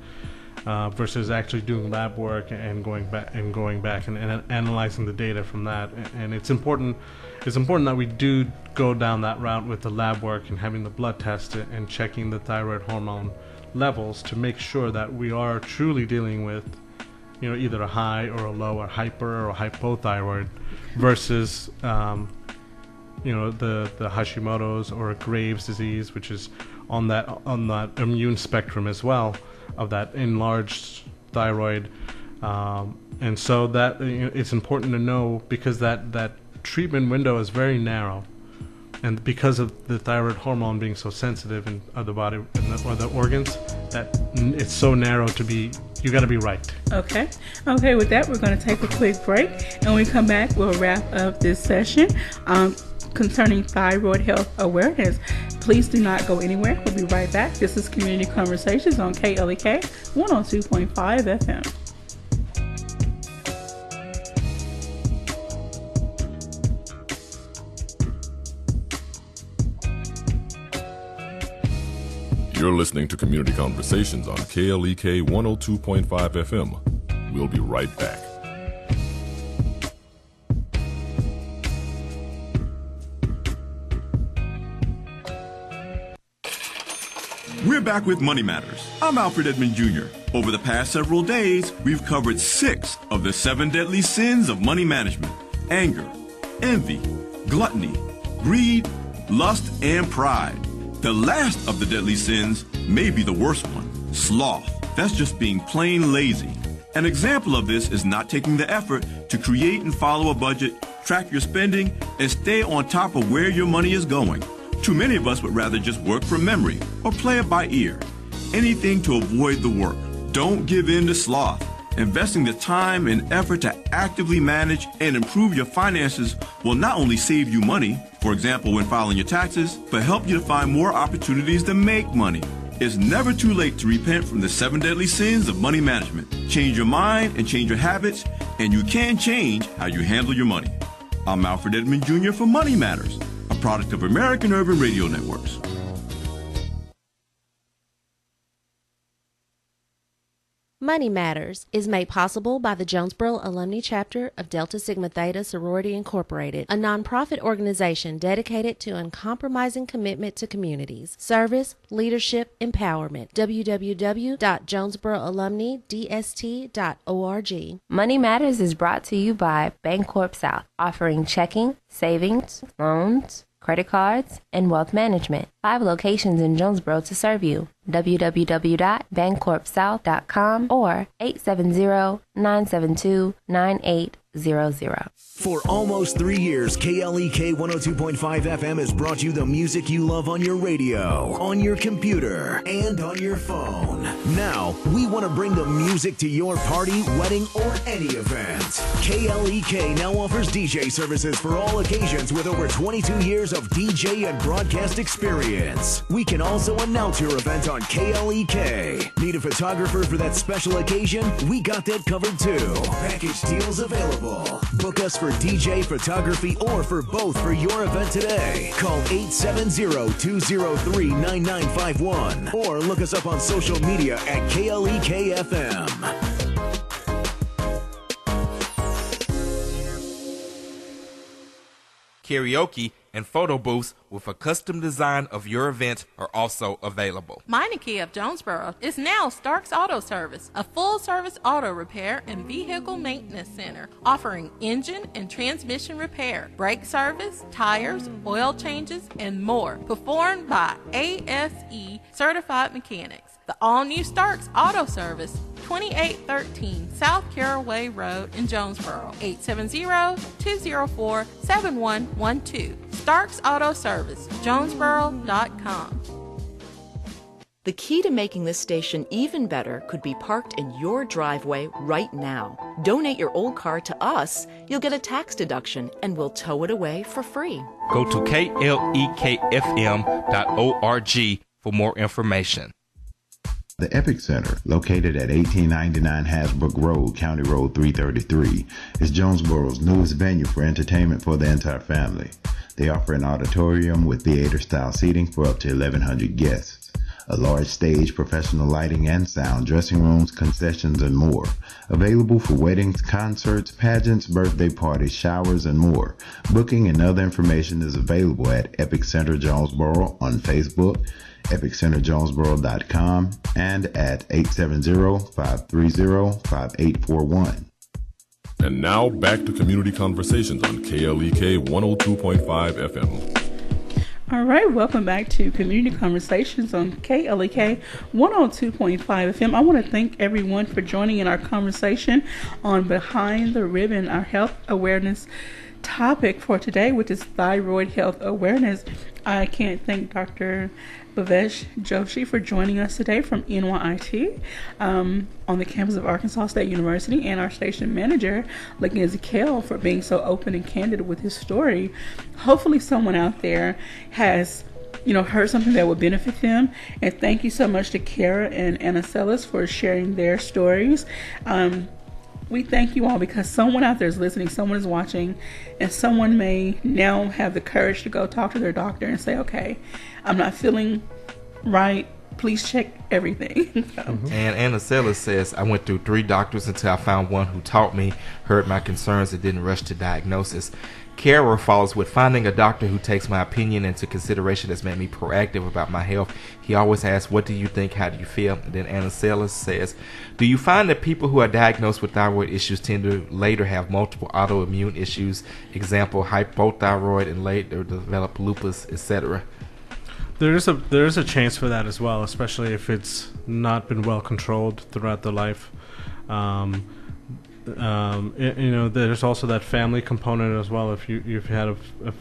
versus actually doing lab work and going back and analyzing the data from that. And it's important that we do go down that route with the lab work and having the blood test and checking the thyroid hormone levels to make sure that we are truly dealing with either a high or a low or hyper or hypothyroid versus the Hashimoto's or Graves' disease, which is on that immune spectrum as well of that enlarged thyroid, and so that it's important to know, because that treatment window is very narrow, and because of the thyroid hormone being so sensitive in the body and the organs, that it's so narrow to be. You got to be right. Okay. With that, we're going to take a quick break, and when we come back, we'll wrap up this session concerning thyroid health awareness. Please do not go anywhere. We'll be right back. This is Community Conversations on KLEK 102.5 FM. You're listening to Community Conversations on KLEK 102.5 FM. We'll be right back. We're back with Money Matters. I'm Alfred Edmond Jr. Over the past several days, we've covered 6 of the 7 deadly sins of money management: anger, envy, gluttony, greed, lust, and pride. The last of the deadly sins may be the worst one: sloth. That's just being plain lazy. An example of this is not taking the effort to create and follow a budget, track your spending, and stay on top of where your money is going. Too many of us would rather just work from memory or play it by ear. Anything to avoid the work. Don't give in to sloth. Investing the time and effort to actively manage and improve your finances will not only save you money, for example when filing your taxes, but help you to find more opportunities to make money. It's never too late to repent from the 7 deadly sins of money management. Change your mind and change your habits, and you can change how you handle your money. I'm Alfred Edmond Jr. for Money Matters, a product of American Urban Radio Networks. Money Matters is made possible by the Jonesboro Alumni Chapter of Delta Sigma Theta Sorority Incorporated, a nonprofit organization dedicated to uncompromising commitment to communities, service, leadership, empowerment. www.jonesboroalumnidst.org. Money Matters is brought to you by Bancorp South, offering checking, savings, loans, credit cards, and wealth management. 5 locations in Jonesboro to serve you. www.bancorpsouth.com or 870-972-9800. For almost 3 years, KLEK 102.5 FM has brought you the music you love on your radio, on your computer, and on your phone. Now, we want to bring the music to your party, wedding, or any event. KLEK now offers DJ services for all occasions with over 22 years of DJ and broadcast experience. We can also announce your event on KLEK. Need a photographer for that special occasion? We got that covered too. Package deals available. Book us for DJ, photography, or for both for your event today. Call 870-203-9951 or look us up on social media at KLEK FM. Karaoke and photo booths with a custom design of your event are also available. Meineke of Jonesboro is now Starks Auto Service, a full-service auto repair and vehicle maintenance center, offering engine and transmission repair, brake service, tires, oil changes, and more, performed by ASE certified mechanics. The all-new Starks Auto Service, 2813 South Caraway Road in Jonesboro, 870-204-7112. Starks Auto Service, Jonesboro.com. The key to making this station even better could be parked in your driveway right now. Donate your old car to us, you'll get a tax deduction, and we'll tow it away for free. Go to klekfm.org for more information. The Epic Center, located at 1899 Hasbrook Road, County Road 333, is Jonesboro's newest venue for entertainment for the entire family. They offer an auditorium with theater-style seating for up to 1,100 guests, a large stage, professional lighting and sound, dressing rooms, concessions, and more. Available for weddings, concerts, pageants, birthday parties, showers, and more. Booking and other information is available at Epic Center Jonesboro on Facebook, epiccenterjonesboro.com, and at 870-530-5841. And now back to Community Conversations on KLEK 102.5 FM. All right, welcome back to Community Conversations on KLEK 102.5 FM. I want to thank everyone for joining in our conversation on Behind the Ribbon, our health awareness topic for today, which is thyroid health awareness. I can't thank Dr. Bhavesh Joshi for joining us today from NYIT on the campus of Arkansas State University, and our station manager, LaGanzie Kale, for being so open and candid with his story. Hopefully someone out there has heard something that would benefit them. And thank you so much to Kara and Anna Sellis for sharing their stories. We thank you all because someone out there is listening, someone is watching, and someone may now have the courage to go talk to their doctor and say, okay, I'm not feeling right. Please check everything. And Anna Sellis says, I went through 3 doctors until I found one who taught me, heard my concerns, and didn't rush to diagnosis. Kara follows with, finding a doctor who takes my opinion into consideration has made me proactive about my health. He always asks, what do you think? How do you feel? And then Anna Sellis says, do you find that people who are diagnosed with thyroid issues tend to later have multiple autoimmune issues, example, hypothyroid, and later develop lupus, etc.? There is a chance for that as well, especially if it's not been well controlled throughout their life. There's also that family component as well. If you've had a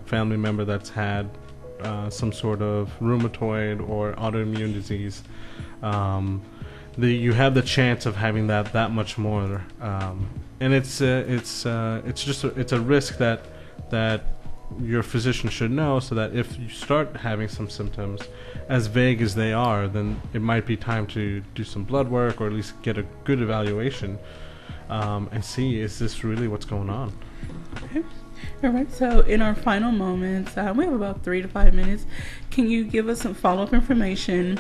family member that's had some sort of rheumatoid or autoimmune disease, you have the chance of having that much more, and it's a risk that your physician should know, so that if you start having some symptoms, as vague as they are, then it might be time to do some blood work, or at least get a good evaluation and see, is this really what's going on? Okay. All right, so in our final moments, we have about 3 to 5 minutes. Can you give us some follow-up information,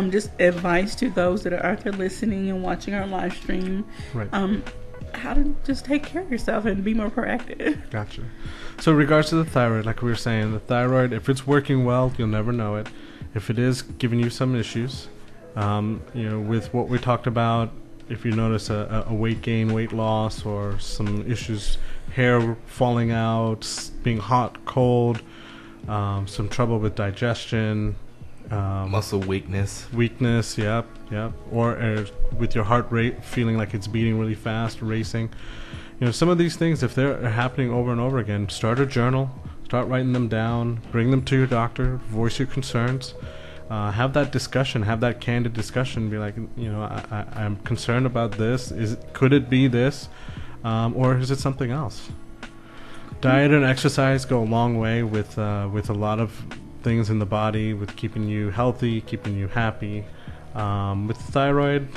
just advice to those that are out there listening and watching our live stream, right? How to just take care of yourself and be more proactive. Gotcha. So in regards to the thyroid, like we were saying, the thyroid, if it's working well, you'll never know it. If it is giving you some issues, with what we talked about, if you notice a weight gain, weight loss, or some issues, hair falling out, being hot, cold, some trouble with digestion, muscle weakness, yep, or with your heart rate feeling like it's beating really fast, racing. Some of these things, if they're happening over and over again, start a journal, start writing them down, bring them to your doctor, voice your concerns. Have that discussion, have that candid discussion. Be like, I'm concerned about this. Could it be this, or is it something else? Diet and exercise go a long way with a lot of things in the body, with keeping you healthy, keeping you happy. With thyroid,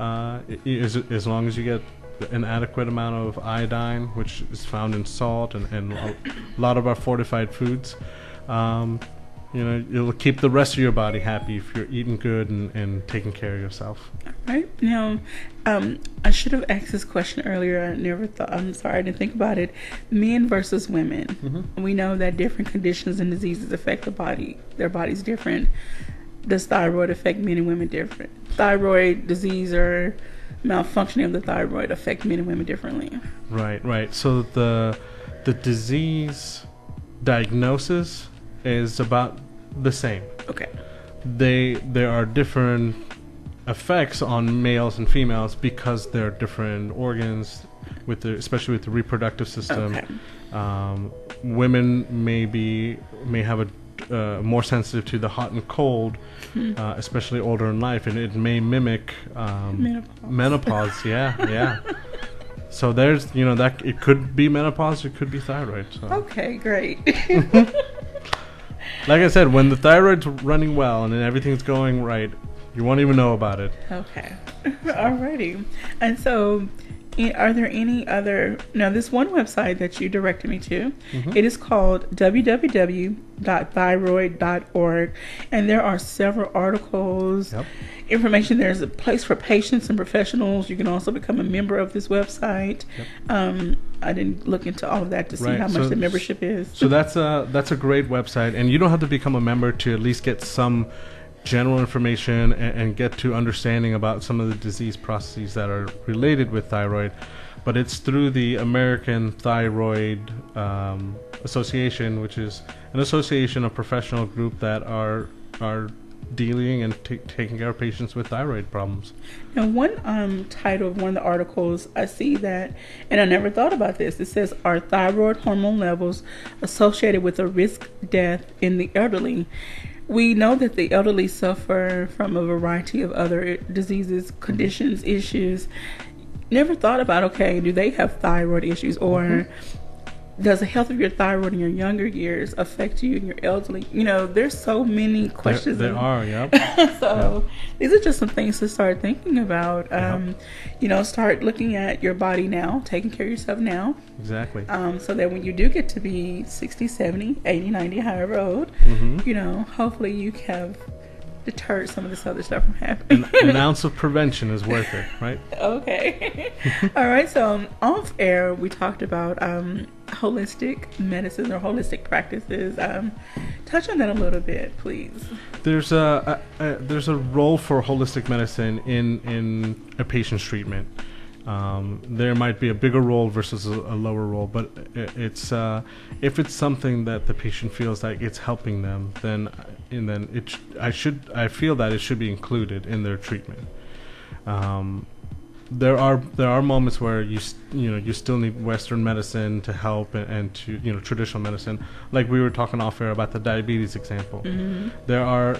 as long as you get an adequate amount of iodine, which is found in salt and a lot of our fortified foods. It'll keep the rest of your body happy if you're eating good and taking care of yourself. All right. Now, I should have asked this question earlier. I never thought. I'm sorry, I didn't think about it. Men versus women. Mm-hmm. We know that different conditions and diseases affect the body. Their body's different. Does thyroid affect men and women different? Thyroid disease or malfunctioning of the thyroid affect men and women differently. Right. So the disease diagnosis is about the same. Okay. There are different effects on males and females because they're different organs, especially with the reproductive system. Okay. Women may have a more sensitive to the hot and cold, especially older in life, and it may mimic menopause. Yeah. So there's that it could be menopause, it could be thyroid. So. Okay, great. Like I said, when the thyroid's running well and everything's going right, you won't even know about it. Okay. Alrighty. And so Are there any other? Now, this one website that you directed me to, Mhm. it is called www.thyroid.org, and there are several articles, information. There's a place for patients and professionals. You can also become a member of this website. I didn't look into all of that to see how much the membership is. So that's a great website, and you don't have to become a member to at least get some general information and get to understanding about some of the disease processes that are related with thyroid. But it's through the American Thyroid Association, which is an association of professional group that are dealing and taking care of patients with thyroid problems. Now, one title of one of the articles, I see that, and I never thought about this. It says, "Are thyroid hormone levels associated with a risk death in the elderly?" We know that the elderly suffer from a variety of other diseases, conditions, issues. Never thought about, okay, do they have thyroid issues, or does the health of your thyroid in your younger years affect you in your elderly? You know, there's so many questions. There are, yep. So these are just some things to start thinking about. You know, start looking at your body now, taking care of yourself now. Exactly. So that when you do get to be 60, 70, 80, 90, however old, you know, hopefully you have deterred some of this other stuff from happening. An ounce of prevention is worth it, right? Okay. All right. So off air, we talked about holistic medicine or holistic practices. Touch on that a little bit, please. There's a role for holistic medicine in a patient's treatment. There might be a bigger role versus a lower role, but it's if it's something that the patient feels like it's helping them, then I feel that it should be included in their treatment. There are moments where you still need Western medicine to help and to traditional medicine, like we were talking off air about the diabetes example. There are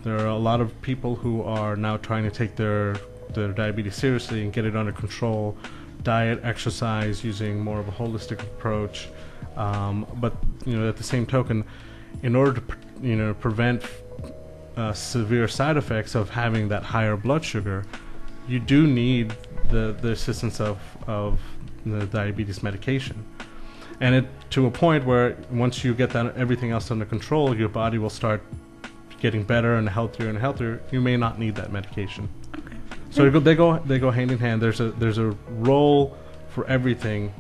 a lot of people who are now trying to take their diabetes seriously and get it under control, diet, exercise, using more of a holistic approach. But at the same token, in order to prevent severe side effects of having that higher blood sugar, you do need the assistance of the diabetes medication, and it to a point where once you get everything else under control, your body will start getting better and healthier and healthier. You may not need that medication. Okay. So they go hand in hand. There's a role for everything,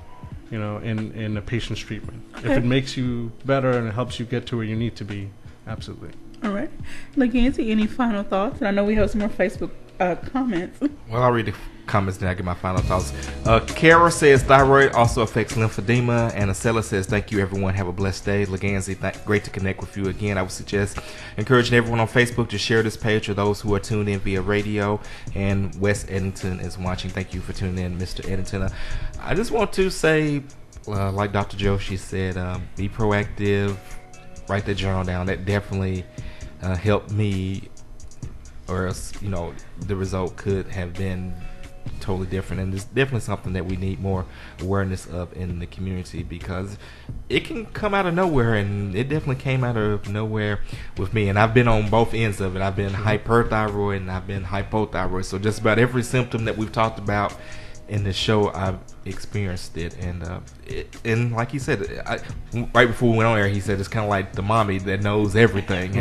in a patient's treatment. Okay. If it makes you better and it helps you get to where you need to be, absolutely. All right. LaGanzie, any final thoughts? And I know we have some more Facebook comments. Well, I'll read the comments, then I'll get my final thoughts. Kara says thyroid also affects lymphedema, and Acela says thank you everyone, have a blessed day. LaGanzie, great to connect with you again. I would suggest encouraging everyone on Facebook to share this page for those who are tuned in via radio, and West Eddington is watching. Thank you for tuning in, Mr. Eddington. I just want to say, like Dr. Joshi said, be proactive, write the journal down. That definitely helped me, or else the result could have been totally different. And it's definitely something that we need more awareness of in the community, because it can come out of nowhere, and it definitely came out of nowhere with me. And I've been on both ends of it. I've been hyperthyroid and I've been hypothyroid, so just about every symptom that we've talked about in the show, I've experienced it. And like he said, right before we went on air, he said it's kind of like the mommy that knows everything.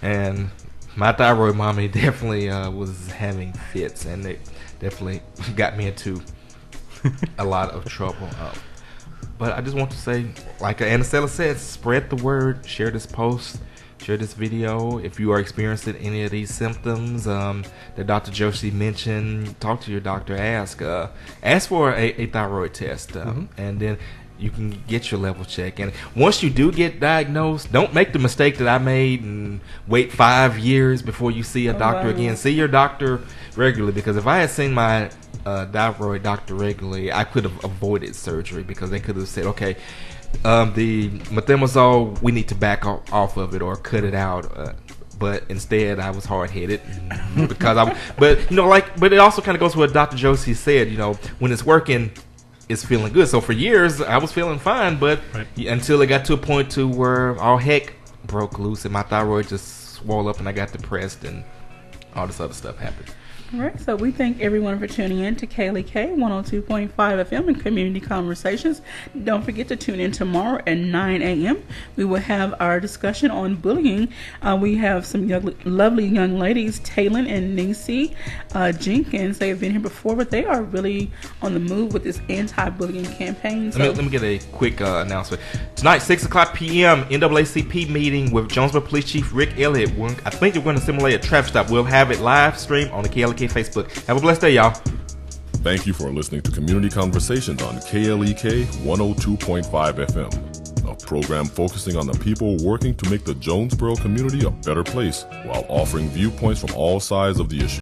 And my thyroid mommy definitely was having fits, and it definitely got me into a lot of trouble. But I just want to say, like Anacella said, spread the word, share this post, share this video. If you are experiencing any of these symptoms that Dr. Joshi mentioned, talk to your doctor. Ask for a thyroid test, and then you can get your level check. And once you do get diagnosed, don't make the mistake that I made and wait 5 years before you see a doctor again. See your doctor regularly, because if I had seen my thyroid doctor regularly, I could have avoided surgery, because they could have said, okay, the methimazole, we need to back off of it or cut it out. But instead, I was hard-headed because but it also kind of goes to what Dr. Joshi said. When it's working, it's feeling good. So for years, I was feeling fine, but until it got to a point to where all heck broke loose and my thyroid just swelled up and I got depressed and all this other stuff happened. All right, so we thank everyone for tuning in to KLEK 102.5 FM and Community Conversations. Don't forget to tune in tomorrow at 9 a.m. We will have our discussion on bullying. We have some lovely young ladies, Taylin and Nisi Jenkins. They have been here before, but they are really on the move with this anti-bullying campaign. So. Let me get a quick announcement. Tonight, 6 o'clock p.m., NAACP meeting with Jonesboro Police Chief Rick Elliott. I think we're going to simulate a traffic stop. We'll have it live stream on the KLEK Facebook. Have a blessed day, y'all. Thank you for listening to Community Conversations on KLEK 102.5 FM, a program focusing on the people working to make the Jonesboro community a better place while offering viewpoints from all sides of the issue.